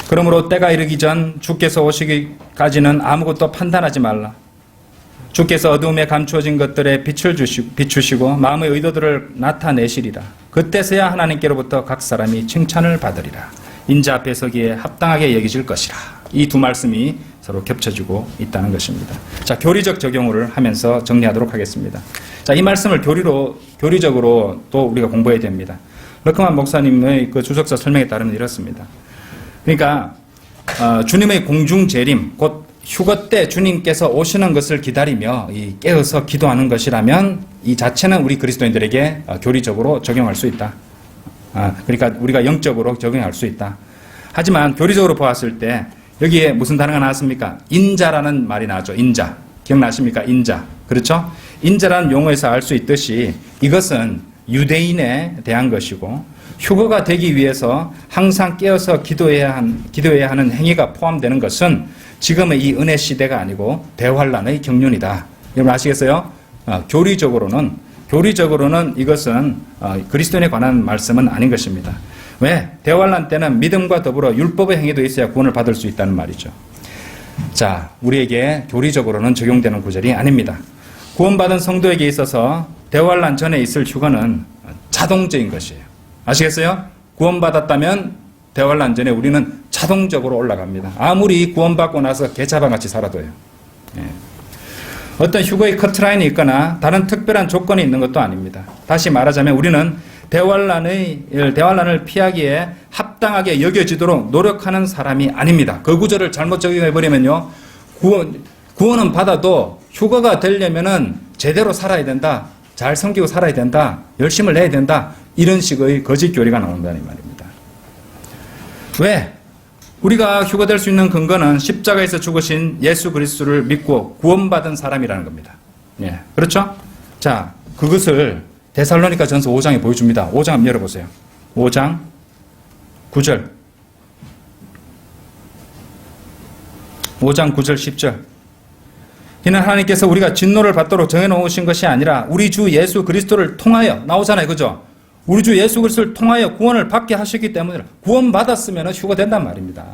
그러므로 때가 이르기 전 주께서 오시기까지는 아무것도 판단하지 말라. 주께서 어두움에 감추어진 것들에 빛을 비추시고 마음의 의도들을 나타내시리라. 그때서야 하나님께로부터 각 사람이 칭찬을 받으리라. 인자 앞에 서기에 합당하게 여기질 것이라. 이 두 말씀이 서로 겹쳐지고 있다는 것입니다. 자, 교리적 적용을 하면서 정리하도록 하겠습니다. 자, 이 말씀을 교리적으로 또 우리가 공부해야 됩니다. 르크만 목사님의 그 주석서 설명에 따르면 이렇습니다. 그러니까 주님의 공중 재림, 곧 휴거 때 주님께서 오시는 것을 기다리며 깨어서 기도하는 것이라면 이 자체는 우리 그리스도인들에게 교리적으로 적용할 수 있다. 그러니까 우리가 영적으로 적용할 수 있다. 하지만 교리적으로 보았을 때 여기에 무슨 단어가 나왔습니까? 인자라는 말이 나왔죠. 인자. 기억나십니까? 인자. 그렇죠? 인자라는 용어에서 알 수 있듯이 이것은 유대인에 대한 것이고 휴거가 되기 위해서 항상 깨어서 기도해야 하는 행위가 포함되는 것은 지금의 이 은혜 시대가 아니고 대환란의 경륜이다. 여러분 아시겠어요? 교리적으로는 이것은 그리스도인에 관한 말씀은 아닌 것입니다. 왜? 대환란 때는 믿음과 더불어 율법의 행위도 있어야 구원을 받을 수 있다는 말이죠. 자, 우리에게 교리적으로는 적용되는 구절이 아닙니다. 구원받은 성도에게 있어서 대환란 전에 있을 휴거는 자동적인 것이에요. 아시겠어요? 구원받았다면 대환란 전에 우리는 자동적으로 올라갑니다. 아무리 구원받고 나서 개차반같이 살아도요. 예. 어떤 휴거의 커트라인이 있거나 다른 특별한 조건이 있는 것도 아닙니다. 다시 말하자면 우리는 대환란을 피하기에 합당하게 여겨지도록 노력하는 사람이 아닙니다. 그 구절을 잘못 적용해버리면요. 구원은 받아도 휴거가 되려면은 제대로 살아야 된다. 잘 섬기고 살아야 된다. 열심을 내야 된다. 이런 식의 거짓 교리가 나온다는 말입니다. 왜? 우리가 휴거될 수 있는 근거는 십자가에서 죽으신 예수 그리스도를 믿고 구원받은 사람이라는 겁니다. 예, 그렇죠? 자, 그것을 데살로니가 전서 5장에 보여줍니다. 5장 한번 열어보세요. 5장 9절. 5장 9절 10절. 이는 하나님께서 우리가 진노를 받도록 정해놓으신 것이 아니라 우리 주 예수 그리스도를 통하여 나오잖아요. 그죠? 우리 주 예수 그리스도를 통하여 구원을 받게 하셨기 때문에 구원받았으면 휴거된단 말입니다.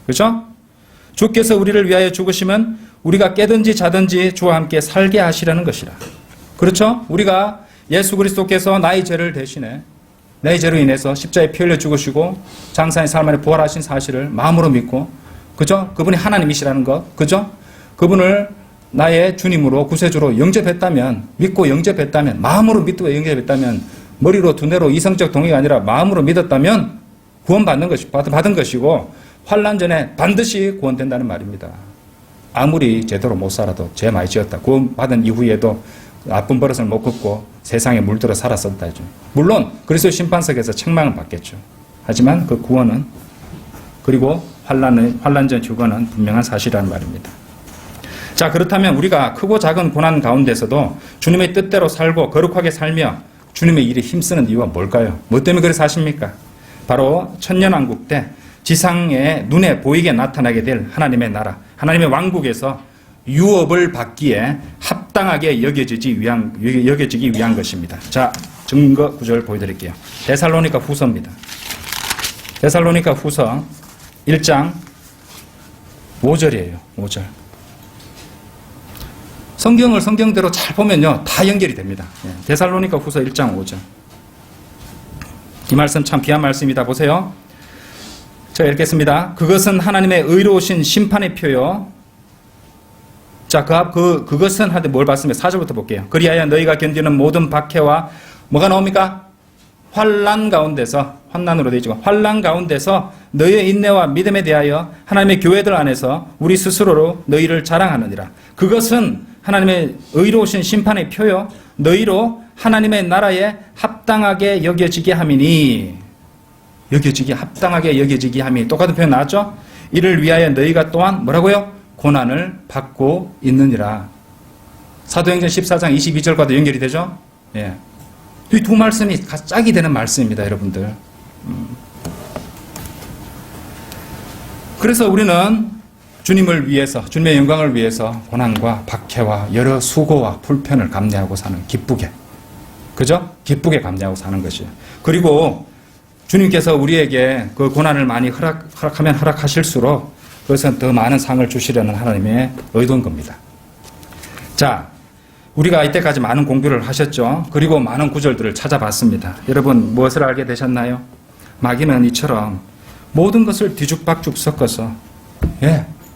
그렇죠? 주께서 우리를 위하여 죽으시면 우리가 깨든지 자든지 주와 함께 살게 하시려는 것이라. 그렇죠? 우리가 예수 그리스도께서 나의 죄를 대신해 내 죄로 인해서 십자가에 피 흘려 죽으시고 장사의 삶 안에 부활하신 사실을 마음으로 믿고, 그죠? 그분이 하나님이시라는 것, 그죠? 그분을 나의 주님으로 구세주로 영접했다면, 믿고 영접했다면, 마음으로 믿고 영접했다면, 머리로 두뇌로 이성적 동의가 아니라 마음으로 믿었다면 구원받는 것이 받은 것이고, 환난 전에 반드시 구원된다는 말입니다. 아무리 제대로 못 살아도 죄 많이 지었다. 구원받은 이후에도 나쁜 버릇을 못 긋고 세상에 물들어 살았었다. 물론 그리스도 심판석에서 책망을 받겠죠. 하지만 그 구원은, 그리고 환난 전 휴거는 분명한 사실이라는 말입니다. 자, 그렇다면 우리가 크고 작은 고난 가운데서도 주님의 뜻대로 살고 거룩하게 살며 주님의 일에 힘쓰는 이유가 뭘까요? 뭐 때문에 그렇게 사십니까? 바로 천년왕국 때 지상에 눈에 보이게 나타나게 될 하나님의 나라, 하나님의 왕국에서 유업을 받기에 합당하게 여겨지기 위한 것입니다. 자, 증거 구절 보여드릴게요. 데살로니가 후서입니다. 데살로니가 후서 1장 5절이에요. 5절. 성경을 성경대로 잘 보면요, 다 연결이 됩니다. 데살로니가 후서 1장 5절. 이 말씀 참 귀한 말씀이다. 보세요. 제가 읽겠습니다. 그것은 하나님의 의로우신 심판의 표요. 자, 그것은 하되 뭘 봤습니까? 4절부터 볼게요. 그리하여 너희가 견디는 모든 박해와 뭐가 나옵니까? 환난 가운데서, 환난으로 되어 있지만 환난 가운데서 너희의 인내와 믿음에 대하여 하나님의 교회들 안에서 우리 스스로로 너희를 자랑하느니라. 그것은 하나님의 의로우신 심판의 표요. 너희로 하나님의 나라에 합당하게 여겨지게 함이니, 합당하게 여겨지게 함이, 똑같은 표현 나왔죠? 이를 위하여 너희가 또한 뭐라고요? 고난을 받고 있느니라. 사도행전 14장 22절과도 연결이 되죠? 예. 이 두 말씀이 짝이 되는 말씀입니다, 여러분들. 그래서 우리는 주님을 위해서, 주님의 영광을 위해서 고난과 박해와 여러 수고와 불편을 감내하고 사는, 기쁘게, 그죠? 기쁘게 감내하고 사는 것이에요. 그리고 주님께서 우리에게 그 고난을 많이 허락하면 허락하실수록 그것은 더 많은 상을 주시려는 하나님의 의도인 겁니다. 자, 우리가 이때까지 많은 공부를 하셨죠. 그리고 많은 구절들을 찾아봤습니다. 여러분 무엇을 알게 되셨나요? 마귀는 이처럼 모든 것을 뒤죽박죽 섞어서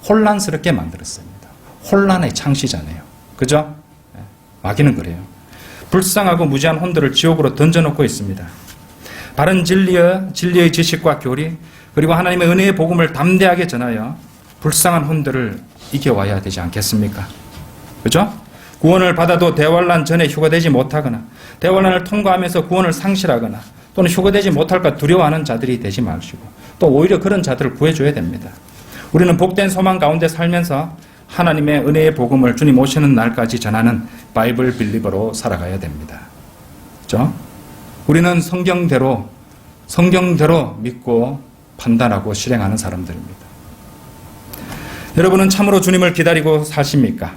혼란스럽게 만들었습니다. 혼란의 창시자네요. 그죠? 마귀는 그래요. 불쌍하고 무지한 혼들을 지옥으로 던져놓고 있습니다. 바른 진리의 지식과 교리, 그리고 하나님의 은혜의 복음을 담대하게 전하여 불쌍한 혼들을 이겨와야 되지 않겠습니까? 그죠? 구원을 받아도 대환란 전에 휴거되지 못하거나 대환란을 통과하면서 구원을 상실하거나 또는 휴거되지 못할까 두려워하는 자들이 되지 마시고 또 오히려 그런 자들을 구해줘야 됩니다. 우리는 복된 소망 가운데 살면서 하나님의 은혜의 복음을 주님 오시는 날까지 전하는 바이블 빌리버로 살아가야 됩니다. 그죠? 우리는 성경대로 믿고 판단하고 실행하는 사람들입니다. 여러분은 참으로 주님을 기다리고 사십니까?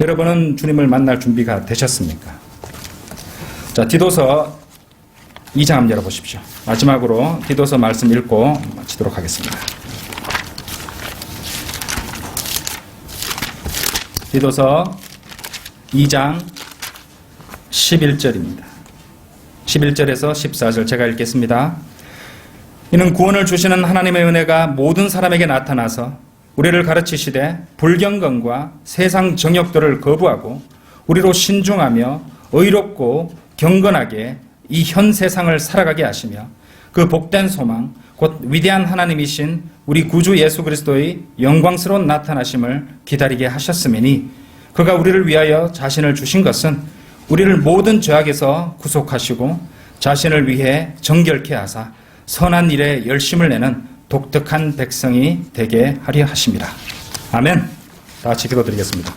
여러분은 주님을 만날 준비가 되셨습니까? 자, 디도서 2장 한번 열어보십시오. 마지막으로 디도서 말씀 읽고 마치도록 하겠습니다. 디도서 2장 11절입니다. 11절에서 14절 제가 읽겠습니다. 이는 구원을 주시는 하나님의 은혜가 모든 사람에게 나타나서 우리를 가르치시되 불경건과 세상 정욕들을 거부하고 우리로 신중하며 의롭고 경건하게 이 현 세상을 살아가게 하시며 그 복된 소망 곧 위대한 하나님이신 우리 구주 예수 그리스도의 영광스러운 나타나심을 기다리게 하셨음이니 그가 우리를 위하여 자신을 주신 것은 우리를 모든 죄악에서 구속하시고 자신을 위해 정결케 하사 선한 일에 열심을 내는 독특한 백성이 되게 하려 하심이라. 아멘. 다 같이 기도드리겠습니다.